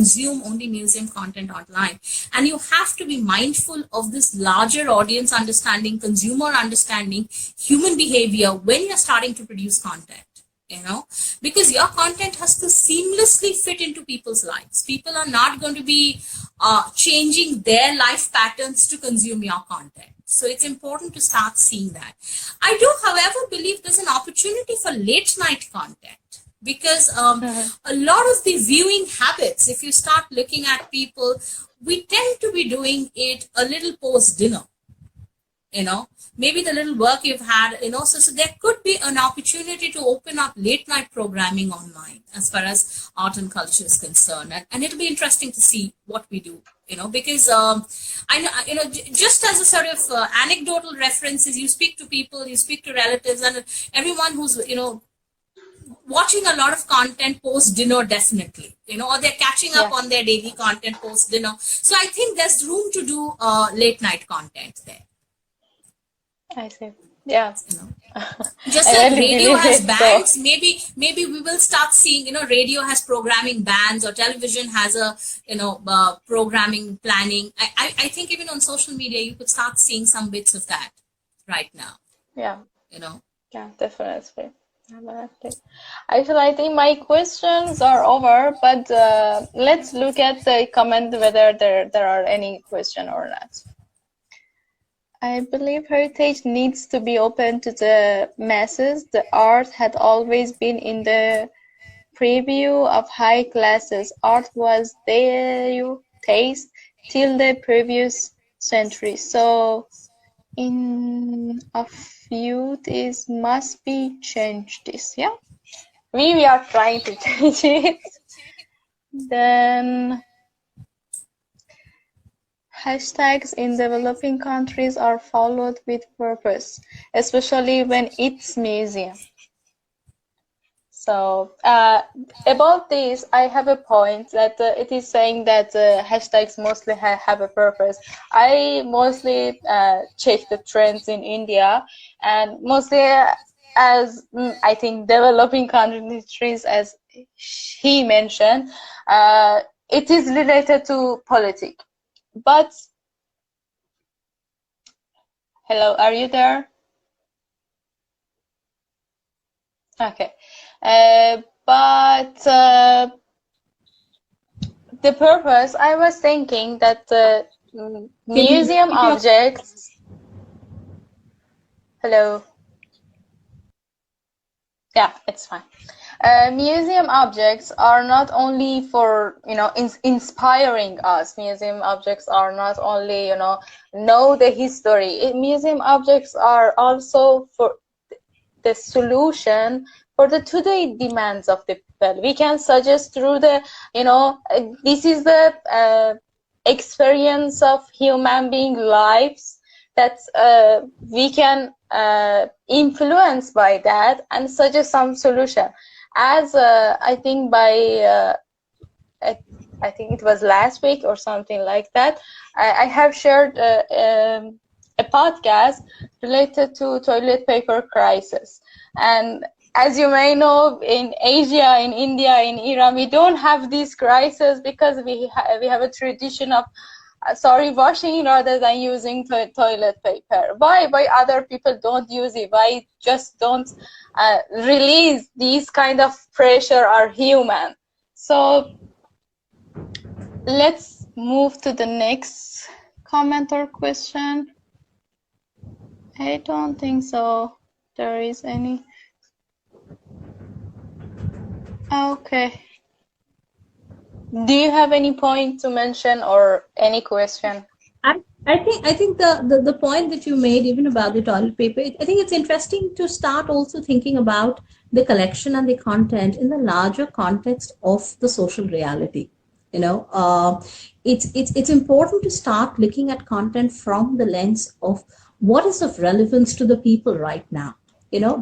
consume only museum content online. And you have to be mindful of this larger audience understanding, consumer understanding, human behavior when you're starting to produce content. Because your content has to seamlessly fit into people's lives. People are not going to be changing their life patterns to consume your content. So it's important to start seeing that. I do, however, believe there's an opportunity for late night content, because a lot of the viewing habits, if you start looking at people, we tend to be doing it a little post dinner. Maybe the little work you've had, so there could be an opportunity to open up late night programming online as far as art and culture is concerned. And it'll be interesting to see what we do, because I know, just as a sort of anecdotal references, you speak to people, you speak to relatives, and everyone who's, watching a lot of content post dinner, definitely, or they're catching up on their daily content post dinner. So I think there's room to do late night content there. I see. Yeah. Just like radio has bands, so maybe we will start seeing, radio has programming bands, or television has a, programming planning. I think even on social media, you could start seeing some bits of that right now. Yeah. Yeah, definitely. Actually, I think my questions are over, but let's look at the comment whether there are any question or not. I believe heritage needs to be open to the masses. The art had always been in the preview of high classes. Art was their taste till the previous century. So, in a few days, must be changed this. Yeah, we are trying to change it. Then. Hashtags in developing countries are followed with purpose, especially when it's museum. So about this, I have a point that it is saying that hashtags mostly have a purpose. I mostly check the trends in India, and mostly as I think developing countries, as he mentioned, it is related to politics. But hello, are you there? Okay, but the purpose, I was thinking that museum objects. Hello. Yeah, it's fine. Museum objects are not only for, inspiring us. Museum objects are not only, know the history. Museum objects are also for the solution for the today demands of the people. We can suggest through the, this is the experience of human being lives that we can influence by that and suggest some solution. As I think by I think it was last week or something like that, I have shared a podcast related to toilet paper crisis. And as you may know, in Asia, in India, in Iran, we don't have this crisis because we have a tradition of washing rather than using toilet paper. Why other people don't use it? Why just don't release these kind of pressure are human? So let's move to the next comment or question. I don't think so. There is any. Okay. Do you have any point to mention or any question? I think the point that you made, even about the toilet paper, I think it's interesting to start also thinking about the collection and the content in the larger context of the social reality. It's important to start looking at content from the lens of what is of relevance to the people right now.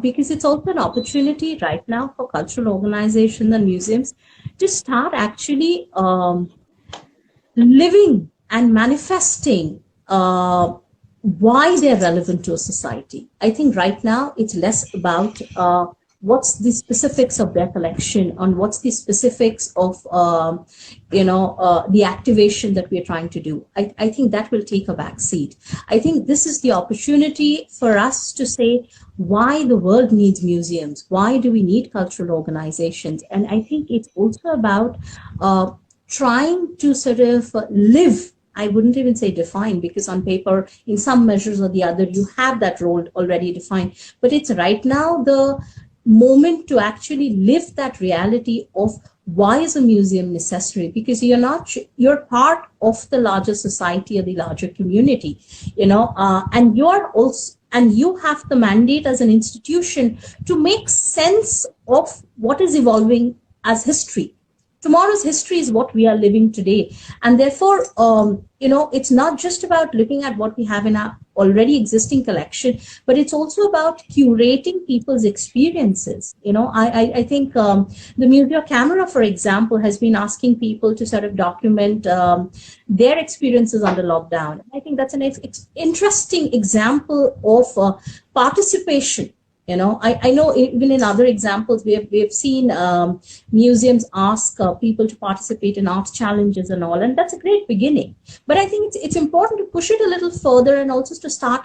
Because it's also an opportunity right now for cultural organizations and museums to start actually living and manifesting why they're relevant to a society. I think right now it's less about what's the specifics of their collection, on what's the specifics of the activation that we're trying to do. I think that will take a back seat. I think this is the opportunity for us to say why the world needs museums, why do we need cultural organizations. And I think it's also about trying to sort of live. I wouldn't even say define, because on paper, in some measures or the other, you have that role already defined. But it's right now the moment to actually live that reality of why is a museum necessary, because you're part of the larger society or the larger community, and you have the mandate as an institution to make sense of what is evolving as history. Tomorrow's history is what we are living today. And therefore, it's not just about looking at what we have in our already existing collection, but it's also about curating people's experiences. I think the Museo Camera, for example, has been asking people to sort of document their experiences under lockdown. I think that's an interesting example of participation. I know even in other examples, we have seen museums ask people to participate in art challenges and all, and that's a great beginning. But I think it's important to push it a little further and also to start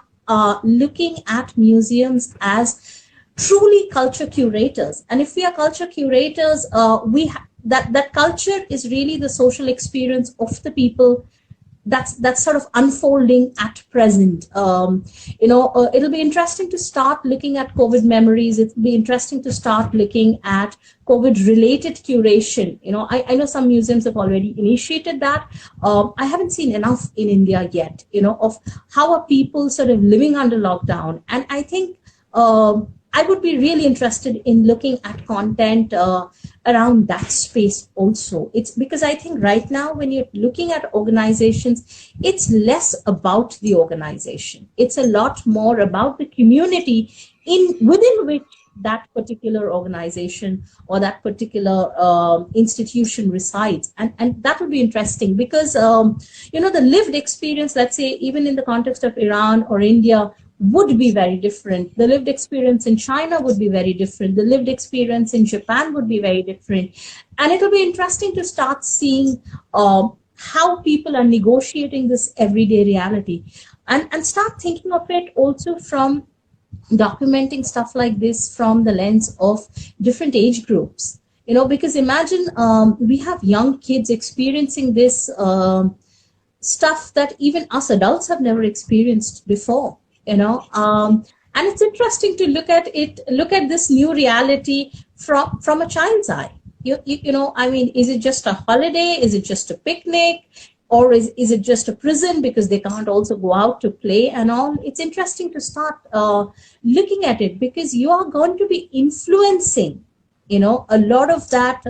looking at museums as truly culture curators. And if we are culture curators, that culture is really the social experience of the people that's sort of unfolding at present. It'll be interesting to start looking at COVID memories. It'll be interesting to start looking at COVID-related curation. I know some museums have already initiated that. I haven't seen enough in India yet, of how are people sort of living under lockdown. And I think I would be really interested in looking at content around that space also. It's because I think right now when you're looking at organizations, it's less about the organization. It's a lot more about the community within which that particular organization or that particular institution resides. And that would be interesting because, the lived experience, let's say, even in the context of Iran or India, would be very different. The lived experience in China would be very different. The lived experience in Japan would be very different. And it'll be interesting to start seeing how people are negotiating this everyday reality and start thinking of it also from documenting stuff like this from the lens of different age groups. Because imagine we have young kids experiencing this stuff that even us adults have never experienced before. And it's interesting to look at this new reality from a child's eye. Is it just a holiday? Is it just a picnic? Or is it just a prison because they can't also go out to play and all? It's interesting to start looking at it because you are going to be influencing a lot of that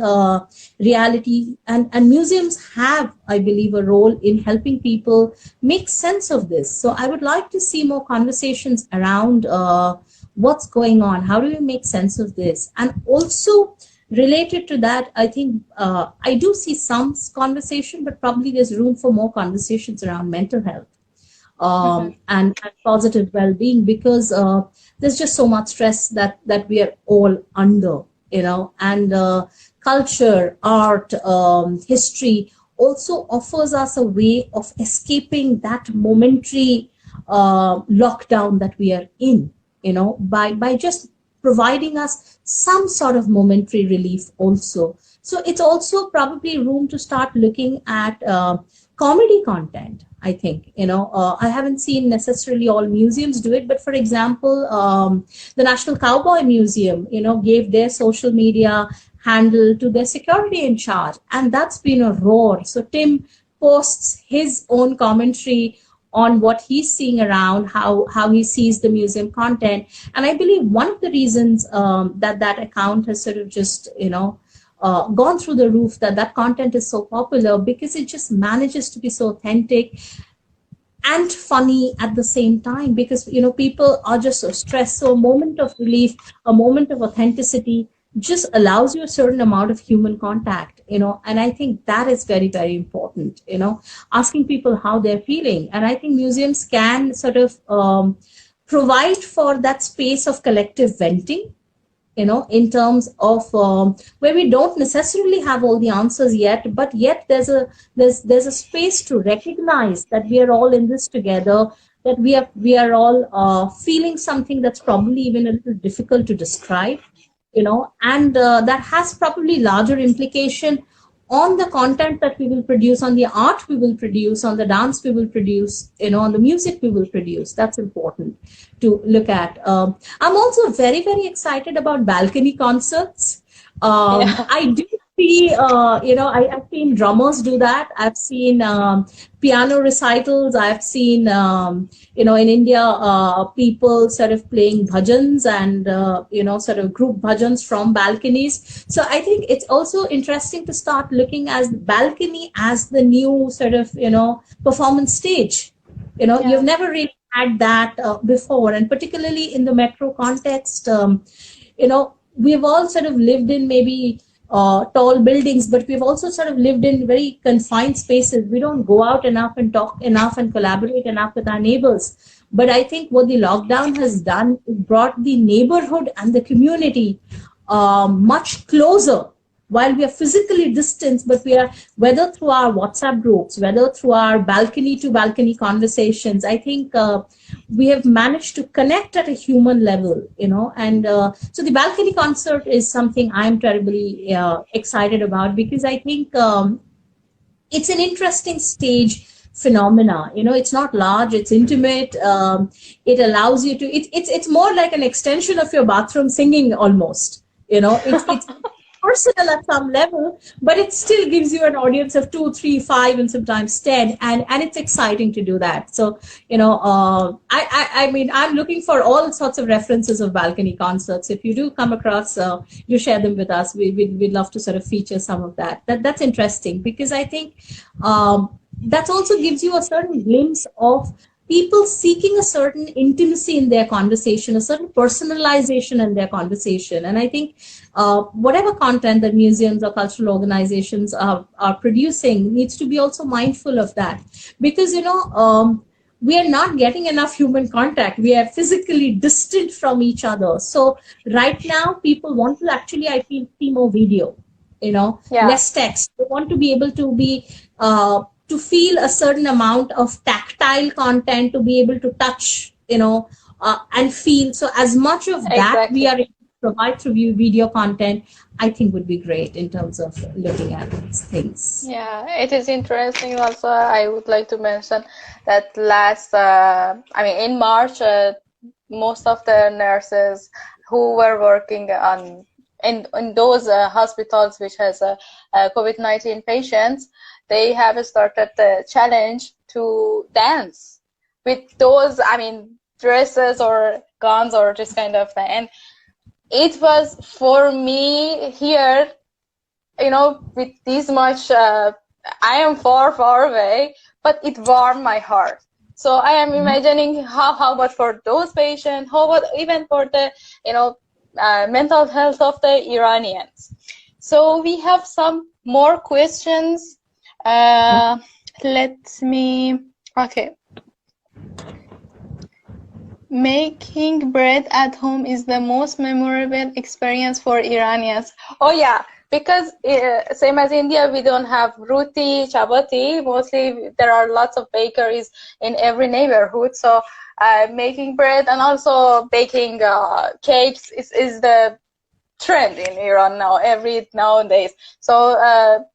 reality, and museums have, I believe, a role in helping people make sense of this. So I would like to see more conversations around what's going on. How do we make sense of this? And also related to that, I think I do see some conversation, but probably there's room for more conversations around mental health and positive well-being, because there's just so much stress that we are all under. And culture, art, history also offers us a way of escaping that momentary lockdown that we are in, by just providing us some sort of momentary relief also. So it's also probably room to start looking at comedy content. I think, I haven't seen necessarily all museums do it, but for example, the National Cowboy Museum, gave their social media handle to their security in charge, and that's been a roar. So Tim posts his own commentary on what he's seeing around, how he sees the museum content. And I believe one of the reasons that account has sort of just, gone through the roof, that content is so popular, because it just manages to be so authentic and funny at the same time, because people are just so stressed. So a moment of relief, a moment of authenticity just allows you a certain amount of human contact, and I think that is very, very important, asking people how they're feeling. And I think museums can sort of provide for that space of collective venting, in terms of where we don't necessarily have all the answers yet, but yet there's a space to recognize that we are all in this together, that we are all feeling something that's probably even a little difficult to describe, and that has probably larger implication on the content that we will produce, on the art we will produce, on the dance we will produce, on the music we will produce. That's important to look at. I'm also very, very excited about balcony concerts. Yeah. I do see, I've seen drummers do that. I've seen piano recitals. I've seen, in India, people sort of playing bhajans and, sort of group bhajans from balconies. So I think it's also interesting to start looking at balcony as the new sort of, performance stage. Yeah. You've never really had that before, and particularly in the metro context, we've all sort of lived in maybe tall buildings, but we've also sort of lived in very confined spaces. We don't go out enough and talk enough and collaborate enough with our neighbors. But I think what the lockdown has done is brought the neighborhood and the community much closer. While we are physically distanced, but we are, whether through our WhatsApp groups, whether through our balcony to balcony conversations, I think we have managed to connect at a human level, and so the balcony concert is something I'm terribly excited about, because I think it's an interesting stage phenomena. It's not large, it's intimate. It allows you to, it's more like an extension of your bathroom singing almost, it's personal at some level, but it still gives you an audience of 2, 3, 5, and sometimes 10, and it's exciting to do that. So I mean, I'm looking for all sorts of references of balcony concerts. If you do come across, do share them with us. We'd love to sort of feature some of that's interesting, because I think that also gives you a certain glimpse of people seeking a certain intimacy in their conversation, a certain personalization in their conversation. And I think whatever content that museums or cultural organizations are producing needs to be also mindful of that. Because, we are not getting enough human contact. We are physically distant from each other. So right now, people want to actually, I feel, see more video, less text. They want to be able to be to feel a certain amount of tactile content, to be able to touch, and feel. So as much of that we are able to provide through video content, I think would be great in terms of looking at these things. Yeah, it is interesting. Also, I would like to mention that in March, most of the nurses who were working in those hospitals which has COVID-19 patients, they have started the challenge to dance with those, dresses or gowns or this kind of thing. And it was, for me here, with this much, I am far, far away, but it warmed my heart. So I am imagining how about for those patients, how about even for the, mental health of the Iranians. So we have some more questions. Okay. Making bread at home is the most memorable experience for Iranians. Oh yeah, because same as India, we don't have roti, chapati. Mostly there are lots of bakeries in every neighborhood. So making bread and also baking cakes is the trend in Iran nowadays. So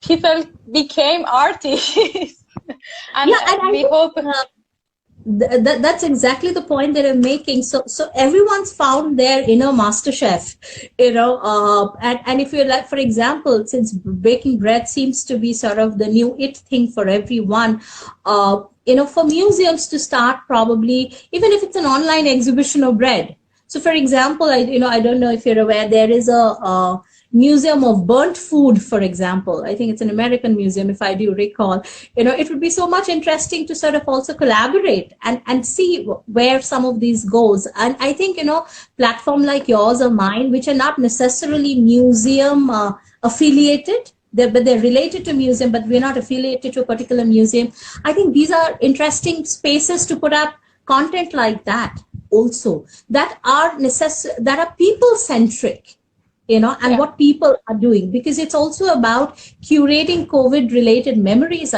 people became artists. and we hope that's exactly the point that I'm making. So everyone's found their inner master chef, and if you're like, for example, since baking bread seems to be sort of the new it thing for everyone, for museums to start, probably, even if it's an online exhibition of bread. So for example, I don't know if you're aware, there is a museum of burnt food, for example. I think it's an American museum, if I do recall. It would be so much interesting to sort of also collaborate and see where some of these goes. And I think, platform like yours or mine, which are not necessarily museum affiliated, but they're related to museum, but we're not affiliated to a particular museum. I think these are interesting spaces to put up content like that. also that are that are people centric, you know, and Yeah. what people are doing, because it's also about curating COVID related memories at